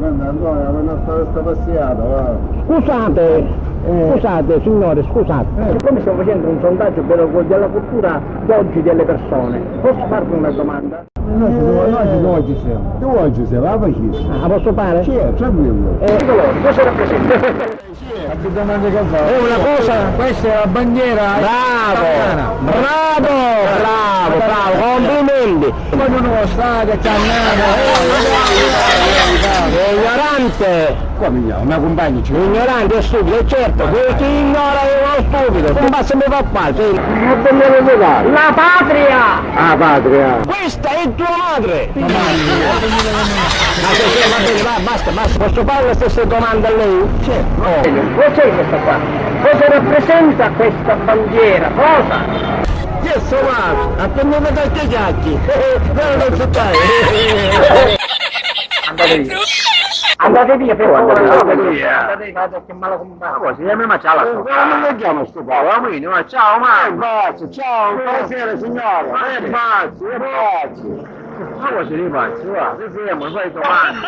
quando sta passeggiata, Scusate signore, scusate. Siccome stiamo facendo un sondaggio della cultura d'oggi delle persone, posso farvi una domanda? noi ci siamo. Tu oggi sei, va facile. Ah, posso fare? Sì, tranquillo. Colore, cosa rappresenta? Che domande che fa? È una cosa. Questa è la bandiera. Bravo, complimenti. Poi uno sta che c'ha Ignorante. Come andiamo? Una compagna c'è. Ignorante e stupido, certo, chi ignora è uno stupido, non basta mi fa qua, sì. La patria! Ah, patria. Questa è tua madre! Ma se va bene, basta, posso fare le stesse domande a lei? Certo. Cos'è questa qua? Cosa rappresenta questa bandiera? Cosa? Yes, ma attendete dai chiacchi! Non so fare! Andate via però, andate via, che male compagno. Ma se mi mangiava la sua. Non leggiamo sto povero, ma ciao, Bacio, ciao, buonasera signore. Bacio. Ma cosa li faccio? Va, se siamo, fai domani.